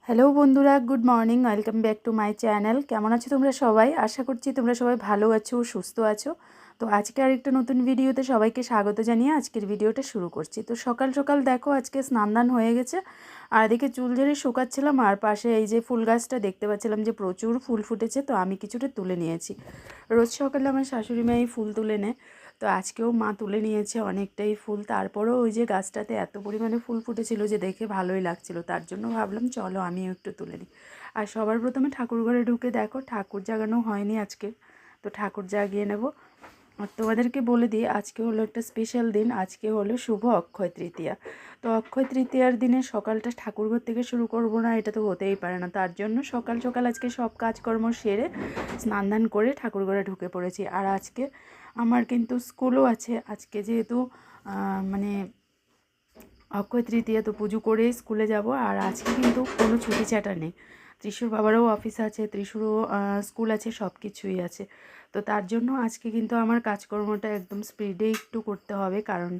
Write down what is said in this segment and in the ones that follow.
Hello বন্ধুরা, good morning. Welcome back to my channel. কেমন আছো তোমরা সবাই? আশা করছি তোমরা সবাই ভালো আছো, সুস্থ আছো। তো আজকে আরেকটা নতুন ভিডিওতে সবাইকে স্বাগত জানিয়ে আজকের ভিডিওটা শুরু করছি। তো সকাল সকাল দেখো আজকে স্নান দান হয়ে গেছে, আর এদিকে চুল ঝেড়ে শুকাচ্ছিলাম, আর পাশে এই যে ফুল গাছটা দেখতে পাচ্ছিলাম যে প্রচুর ফুল ফুটেছে, তো আমি কিছুটা তুলে নিয়েছি। রোজ সকালে আমার শাশুড়ি মা এই ফুল তুলে নেয়, তো আজকেও মা তুলে নিয়েছে অনেকটাই ফুল। তারপরেও ওই যে গাছটাতে এত পরিমাণে ফুল ফুটেছিল যে দেখে ভালোই লাগছিল, তার জন্য ভাবলাম চলো আমিও একটু তুলে নিই। আর সবার প্রথমে ঠাকুর ঘরে ঢুকে দেখো ঠাকুর জাগানো হয়নি আজকে, তো ঠাকুর জাগিয়ে নেব। আর তোমাদেরকে বলে দিই আজকে হলো একটা স্পেশাল দিন, আজকে হলো শুভ অক্ষয় তৃতীয়া। তো অক্ষয় তৃতীয়ার দিনে সকালটা ঠাকুরঘর থেকে শুরু করব না, এটা তো হতেই পারে না। তার জন্য সকাল সকাল আজকে সব কাজকর্ম সেরে স্নান দান করে ঠাকুরঘরে ঢুকে পড়েছি। আর আজকে আমার কিন্তু স্কুলও আছে, আজকে যেহেতু মানে অক্ষয় তৃতীয়া, তো পুজো করে স্কুলে যাব। আর আজকে কিন্তু কোনো ছুটি ছাটা নেই, ত্রিশুর বাবারও অফিস আছে, ত্রিশুরও স্কুল আছে, সব কিছুই আছে। তো তার জন্য আজকে কিন্তু আমার কাজকর্মটা একদম স্পিডে একটু করতে হবে, কারণ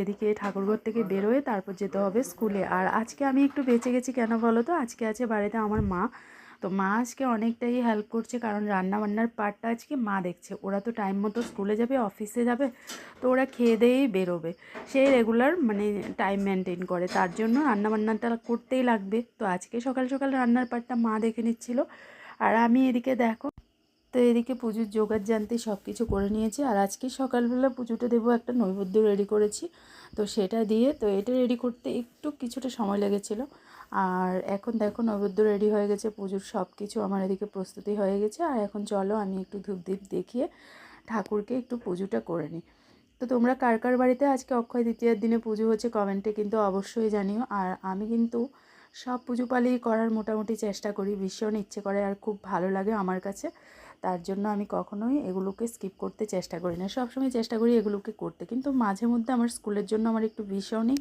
এদিকে ঠাকুরঘর থেকে বেরোয় তারপর যেতে হবে স্কুলে। আর আজকে আমি একটু বেঁচে গেছি কেন বলো তো, আজকে আছে বাড়িতে আমার মা। তো মা আজকে অনেকটাই হেল্প করছে, কারণ রান্নাবান্নার পার্টটা আজকে মা দেখছে। ওরা তো টাইম মতো স্কুলে যাবে, অফিসে যাবে, তো ওরা খেয়ে দিয়েই বেরোবে, সেই রেগুলার মানে টাইম মেনটেন করে, তার জন্য রান্নাবান্নাটা করতেই লাগবে। তো আজকে সকাল সকাল রান্নার পার্টটা মা দেখে নিচ্ছিল, আর আমি এদিকে দেখো, তো এদিকে পুজোর জোগাড় জানতে সব কিছু করে নিয়েছি। আর আজকে সকালবেলা পুজোটা দেবো, একটা নৈবেদ্য রেডি করেছি, তো সেটা দিয়ে, তো এটা রেডি করতে একটু কিছুটা সময় লেগেছিলো। আর এখন দেখো নৈবেদ্য রেডি হয়ে গেছে, পুজোর সব কিছু আমার এদিকে প্রস্তুতি হয়ে গেছে। আর এখন চলো আমি একটু ধূপদীপ দেখিয়ে ঠাকুরকে একটু পুজোটা করে নিই। তো তোমরা কার কার বাড়িতে আজকে অক্ষয় তৃতীয়ার দিনে পুজো হচ্ছে কমেন্টে কিন্তু অবশ্যই জানিও। আর আমি কিন্তু সব পুজো পালিয়ে করার মোটামুটি চেষ্টা করি, ভীষণ ইচ্ছে করে আর খুব ভালো লাগে আমার কাছে। তার জন্য আমি কখনোই এগুলোকে স্কিপ করতে চেষ্টা করি না, সবসময় চেষ্টা করি এগুলোকে করতে। কিন্তু মাঝে মধ্যে আমার স্কুলের জন্য আমার একটু ভীষণই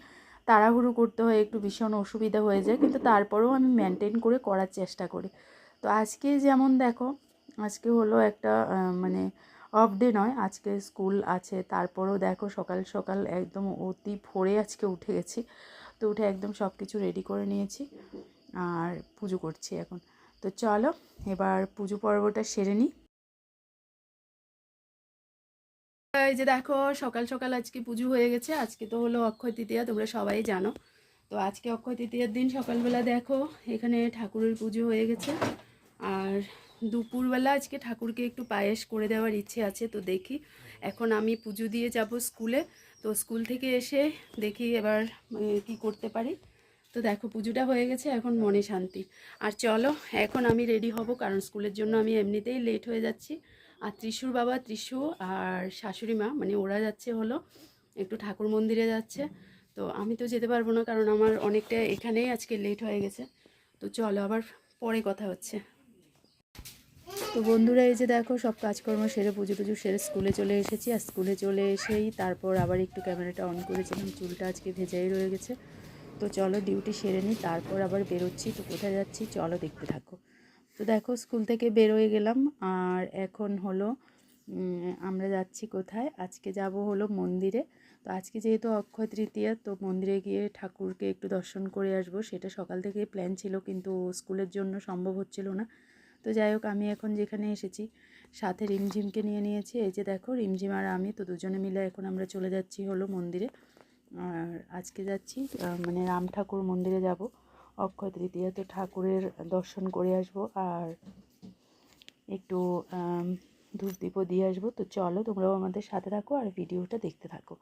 তাড়াহুড়ো করতে হয়, একটু ভীষণ অসুবিধা হয়ে যায়, কিন্তু তারপরেও আমি মেনটেন করে করার চেষ্টা করি। তো আজকে যেমন দেখো, আজকে হলো একটা মানে অফ ডে নয়, আজকে স্কুল আছে, তারপরেও দেখো সকাল সকাল একদম অতি ভোরে আজকে উঠে গেছি। তো উঠে একদম সব কিছু রেডি করে নিয়েছি, আর পুজো করছি এখন। তো চলো এবার পুজো পর্বটা সেরে নিই। এই যে দেখো সকাল সকাল আজকে পুজো হয়ে গেছে, আজকে তো হলো অক্ষয় তৃতীয়া, তোমরা সবাই জানো। তো আজকে অক্ষয় তৃতীয়ার দিন সকালবেলা দেখো এখানে ঠাকুরের পুজো হয়ে গেছে। আর দুপুরবেলা আজকে ঠাকুরকে একটু পায়েস করে দেওয়ার ইচ্ছে আছে, তো দেখি। এখন আমি পুজো দিয়ে যাব স্কুলে, তো স্কুল থেকে এসে দেখি এবার কি করতে পারি। তো দেখো পুজোটা হয়ে গেছে, এখন মনে শান্তি। আর চলো এখন আমি রেডি হব, কারণ স্কুলের জন্য আমি এমনিতেই লেট হয়ে যাচ্ছি। আর ত্রিশুর বাবা, ত্রিশু আর শাশুড়ি মা মানে ওরা যাচ্ছে হলো একটু ঠাকুর মন্দিরে যাচ্ছে। তো আমি তো যেতে পারবো না, কারণ আমার অনেকটা এখানেই আজকে লেট হয়ে গেছে। তো চলো আবার পরে কথা হচ্ছে। তো বন্ধুরা এই যে দেখো সব কাজকর্ম সেরে পুজো টুজো সেরে স্কুলে চলে এসেছি। আর স্কুলে চলে এসেই তারপর আবার একটু ক্যামেরাটা অন করেছিলাম, চুলটা আজকে ভেজাই রয়ে গেছে। তো চলো ডিউটি সেরে নিই, তারপর আবার বেরোচ্ছি। তো কোথায় যাচ্ছি চলো দেখতে থাকো। তো দেখো স্কুল থেকে বেরোয় গেলাম, আর এখন হলো আমরা যাচ্ছি কোথায়, আজকে যাব হলো মন্দিরে। তো আজকে যেহেতু অক্ষয় তৃতীয়া, তো মন্দিরে গিয়ে ঠাকুরকে একটু দর্শন করে আসবো, সেটা সকাল থেকেই প্ল্যান ছিল, কিন্তু স্কুলের জন্য সম্ভব হচ্ছিল না। তো যাই হোক, আমি এখন যেখানে এসেছি সাথে রিমঝিমকে নিয়ে নিয়েছি। এই যে দেখো রিমঝিম আর আমি, তো দুজনে মিলে এখন আমরা চলে যাচ্ছি হলো মন্দিরে। আর আজকে যাচ্ছি মানে রাম ঠাকুর মন্দিরে যাব অক্ষয় তৃতীয়া, তো ঠাকুরের দর্শন করে আসব আর একটু ধূপ দীপও দিয়ে আসবো। তো চলো তোমরাও আমাদের সাথে থাকো আর ভিডিওটা দেখতে থাকো।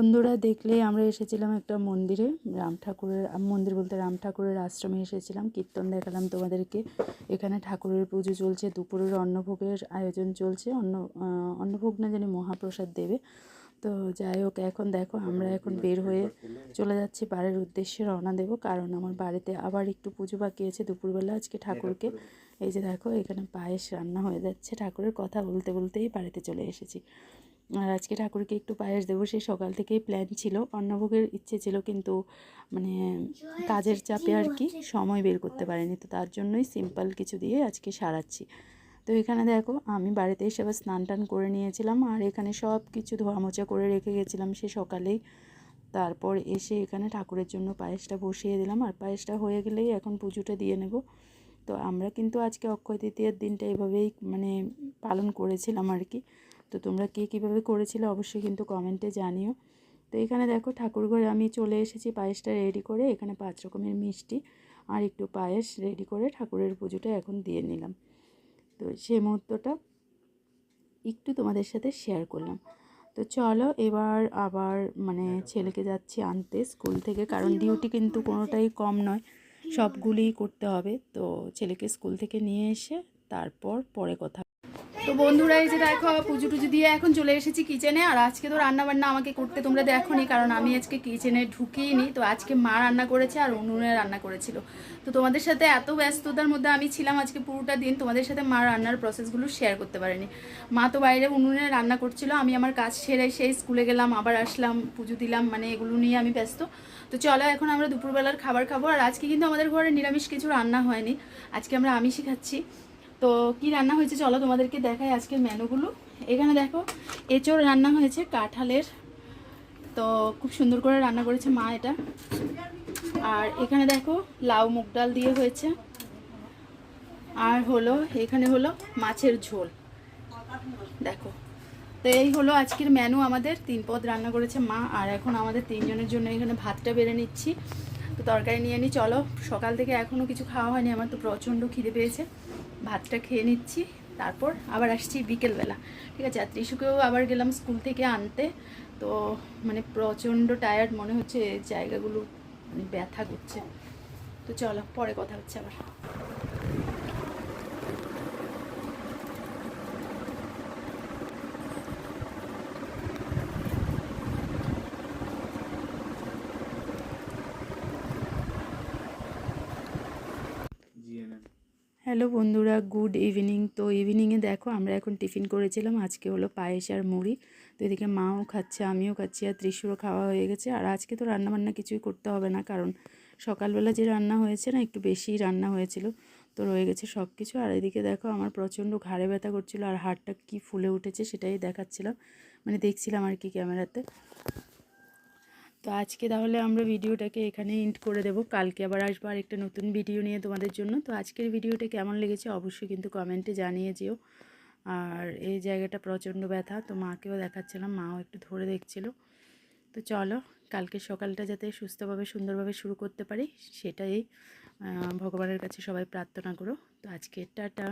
বন্ধুরা দেখলে আমরা এসেছিলাম একটা মন্দিরে, রাম ঠাকুরের মন্দির বলতে রাম ঠাকুরের আশ্রমে এসেছিলাম। কীর্তন দেখালাম তোমাদেরকে। এখানে ঠাকুরের পুজো চলছে, দুপুরের অন্নভোগের আয়োজন চলছে। অন্নভোগ না জানি মহাপ্রসাদ দেবে। তো যাই হোক, এখন দেখো আমরা এখন বের হয়ে চলে যাচ্ছি বাড়ির উদ্দেশ্যে, রওনা দেব। কারণ আমার বাড়িতে আবার একটু পুজো বাকি আছে দুপুরবেলা আজকে ঠাকুরকে। এই যে দেখো এখানে পায়েস রান্না হয়ে যাচ্ছে। ঠাকুরের কথা বলতে বলতেই বাড়িতে চলে এসেছি। আর আজকে ঠাকুরকে একটু পায়েস দেবো, সেই সকাল থেকেই প্ল্যান ছিল। অন্নভোগের ইচ্ছে ছিল, কিন্তু মানে কাজের চাপে আর কি সময় বের করতে পারিনি। তো তার জন্যই সিম্পল কিছু দিয়ে আজকে সারাচ্ছি। তো এখানে দেখো আমি বাড়িতে এসে আবার স্নান টান করে নিয়েছিলাম, আর এখানে সব কিছু ধোয়া মোছা করে রেখে গেছিলাম সে সকালেই। তারপর এসে এখানে ঠাকুরের জন্য পায়েসটা বসিয়ে দিলাম, আর পায়েসটা হয়ে গেলেই এখন পুজোটা দিয়ে নেব। তো আমরা কিন্তু আজকে অক্ষয় তৃতীয়ার দিনটা এভাবেই মানে পালন করেছিলাম আর কি। তো তোমরা কে কীভাবে করেছিলে অবশ্যই কিন্তু কমেন্টে জানিও। তো এখানে দেখো ঠাকুর ঘরে আমি চলে এসেছি পায়েসটা রেডি করে। এখানে 5 রকমের মিষ্টি আর একটু পায়েস রেডি করে ঠাকুরের পুজোটা এখন দিয়ে নিলাম। তো সেই মুহূর্তটা একটু তোমাদের সাথে শেয়ার করলাম। তো চলো এবার আবার মানে ছেলেকে যাচ্ছি আনতে স্কুল থেকে, কারণ ডিউটি কিন্তু কোনোটাই কম নয়, সবগুলিই করতে হবে। তো ছেলেকে স্কুল থেকে নিয়ে এসে তারপর পরে কথা। তো বন্ধুরা এই যে দেখো পুজো টুজো দিয়ে এখন চলে এসেছি কিচেনে। আর আজকে তো রান্না বান্না আমাকে করতে তোমরা দেখোনি, কারণ আমি আজকে কিচেনে ঢুকিনি। তো আজকে মা রান্না করেছে আর উনুনে রান্না করেছিল। তো তোমাদের সাথে এত ব্যস্ততার মধ্যে আমি ছিলাম আজকে পুরোটা দিন, তোমাদের সাথে মা রান্নার প্রসেসগুলো শেয়ার করতে পারিনি। মা তো বাইরে উনুনে রান্না করছিল, আমি আমার কাজ সেরে সেই স্কুলে গেলাম, আবার আসলাম, পুজো দিলাম, মানে এগুলো নিয়ে আমি ব্যস্ত। তো চলো এখন আমরা দুপুরবেলার খাবার খাবো। আর আজকে কিন্তু আমাদের ঘরে নিরামিষ কিছু রান্না হয়নি, আজকে আমরা আমিষই খাচ্ছি। তো কি রান্না হয়েছে চলো তোমাদেরকে দেখাই আজকের মেনুগুলো। এখানে দেখো এঁচোড় রান্না হয়েছে কাঁঠালের, তো খুব সুন্দর করে রান্না করেছে মা এটা। আর এখানে দেখো লাউ মুগ ডাল দিয়ে হয়েছে। আর হলো এখানে হলো মাছের ঝোল দেখো। তো এই হলো আজকের মেনু আমাদের। 3 পদ রান্না করেছে মা। আর এখন আমাদের 3 জনের জন্য এখানে ভাতটা বেড়ে নিচ্ছি। তো তরকারি নিয়ে নিই চলো। সকাল থেকে এখনও কিছু খাওয়া হয়নি, আমার তো প্রচণ্ড খিদে পেয়েছে। ভাতটা খেয়ে নিচ্ছি, তারপর আবার আসছি বিকেলবেলা, ঠিক আছে। আর ত্রিশুকেও আবার গেলাম স্কুল থেকে আনতে। তো মানে প্রচণ্ড টায়ার্ড মনে হচ্ছে, জায়গাগুলো মানে ব্যথা করছে। তো চলো পরে কথা হচ্ছে আবার। হ্যালো বন্ধুরা, গুড ইভিনিং। তো ইভিনিংয়ে দেখো আমরা এখন টিফিন করেছিলাম, আজকে হলো পায়েস আর মুড়ি। তো এদিকে মাও খাচ্ছে, আমিও খাচ্ছি, আর ত্রিশুরও খাওয়া হয়ে গেছে। আর আজকে তো রান্নাবান্না কিছুই করতে হবে না, কারণ সকালবেলা যে রান্না হয়েছে না, একটু বেশিই রান্না হয়েছিল, তো রয়ে গেছে সব কিছু। আর এদিকে দেখো আমার প্রচণ্ড ঘাড়ে ব্যথা করছিল, আর হাড়টা কি ফুলে উঠেছে সেটাই দেখাচ্ছিলাম, মানে দেখছিলাম আর কি ক্যামেরাতে। তো আজকে তাহলে আমরা ভিডিওটাকে এখানে এন্ড করে দেব। কালকে আবার আসবো আর একটা নতুন ভিডিও নিয়ে তোমাদের জন্য। তো আজকের ভিডিওটা কেমন লেগেছে অবশ্যই কিন্তু কমেন্টে জানিয়ে যেও। আর এই জায়গাটা প্রচণ্ড ব্যথা, তো মাকেও দেখাচ্ছিলাম, মাও একটু ধরে দেখছিল। তো চলো কালকে সকালটা যাতে সুস্থভাবে সুন্দরভাবে শুরু করতে পারি, সেটাই ভগবানের কাছে সবাই প্রার্থনা করো। তো আজকে টাটা।